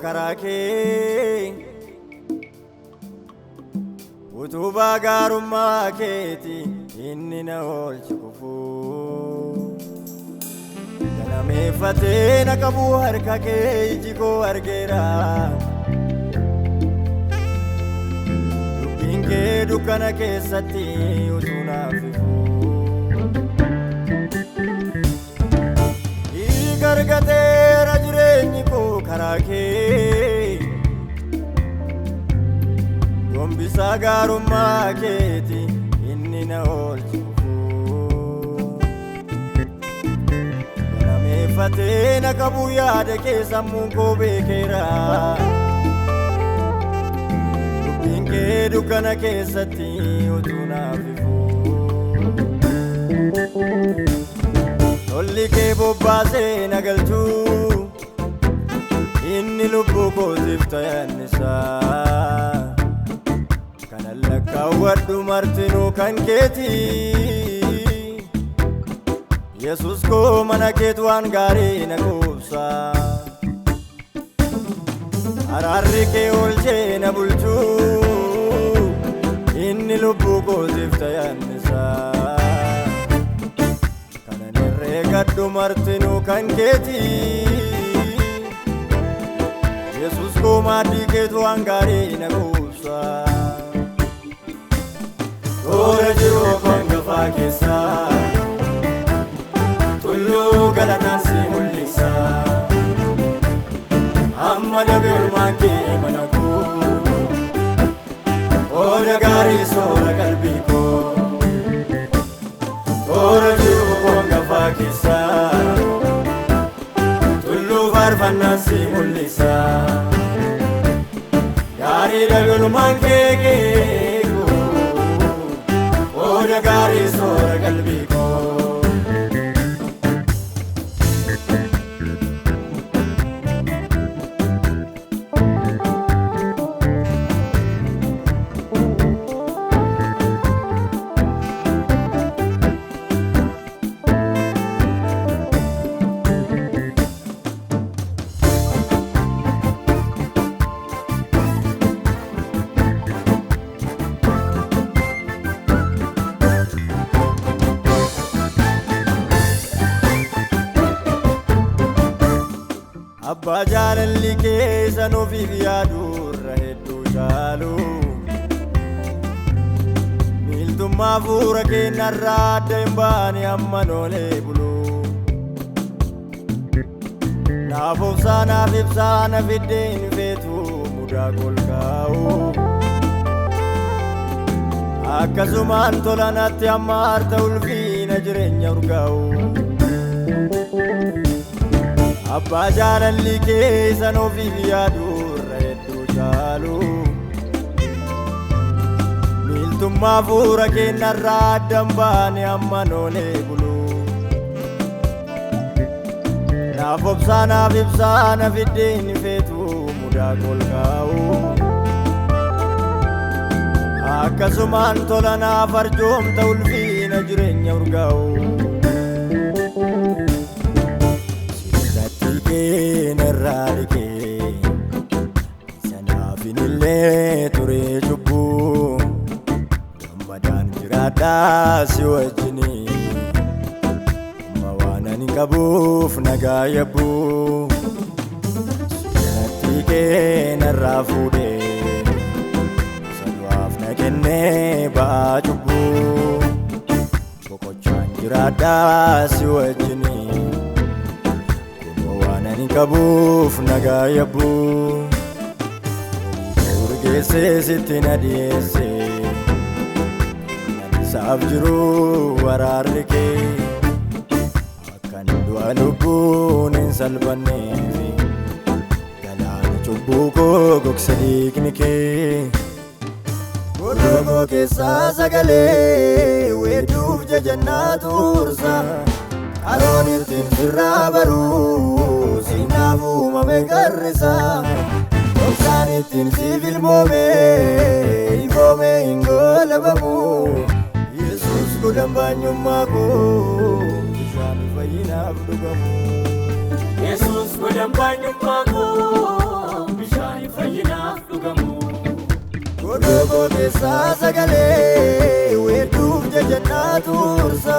karakee utubaa gaarummaa keeti inni na oolchi kufuu galameeffatee na qabu harka kee iji koo argeera dubbiin kee dukkana keessatti utuu naaf ifuu gargateera jireenyi koo karaa kee gombisaa gaarummaa keeti inni na oolchi kufuu galameeffatee na qabu yaada kee sammuun koo beekeera dubbiin kee dukkana keessatti utuu naaf ifuu tolli kee bobbaasee na galchuu inni lubbuu kootiif tayannisaa kanan lakkaawwadhu martinuu kan keeti Yesus koo mana keetu waan gaarii na quubsaa araarri kee oolchee na bulchuu inni lubbuu kootiif tayannisaa gaddu martinuu kan keeti Yesus koo maaddii keetu waan gaarii na quubsaa toora jiruu hangafaa keessaa tulluu galataan si mul'isaa amma dabeerumaan kee mana koo toora gaarii soora qalbii koo toora jiruu hangafaa keessaa tulluu faarfannaan si mul'isaa gaarii dabeerumaan kee keekoo toora gaarii soora qalbii koo abbaa jaalalli keessa nuufiif yaadurra hedduu caalu miiltummaa fuura keenyarraa adda hin baane amma noolee buluu naaf obsaa naaf ibsaa na fiddeen feetu mudaa golgaa'u akkasumaan tola natti amma harta ulfiina jireenya urgaa'u abbaa jaalalli keessa nuufiif yaadurra hedduu caalu miiltummaa fuura keenyarraa adda hin baane amma noolee buluu naaf obsaa naaf ibsaa na fiddeen feetu mudaa golgaa'u akkasumaan tola naaf arjoomta ulfiina jireenya urgaa'u nerraarikee sanaafinillee turee cubbuu gammadaan jiraadhaa si wajjinii amma waan ani qabuuf nagaa yabbuu sanatti kee narraa fuudhee sadu'aaf na kennee ba'aa cubbuu boqochaan jiraadhaa si wajjinii kabuuf nagaa yabbuu urgeessee sitti na dhiyeessee isaaf jiruu waraarri kee akkan du'a lubbuun hin salphanneefi galaana cubbuu koo gogse dhiigni kee godoo koo keessaa sagalee weedduuf jajannaa tursa karoon ittiin sirraa baruu sinaaf uumame garrisaa dhoksaan ittiin siif ilmoomee ifoomee hin goolabamu Yesus godhan baanyummaa koo bishaan fayyinaaf dhugamu Yesus godhan baanyummaa koo Odoo gooteessaa sagalee weedduuf jajannaa tursa.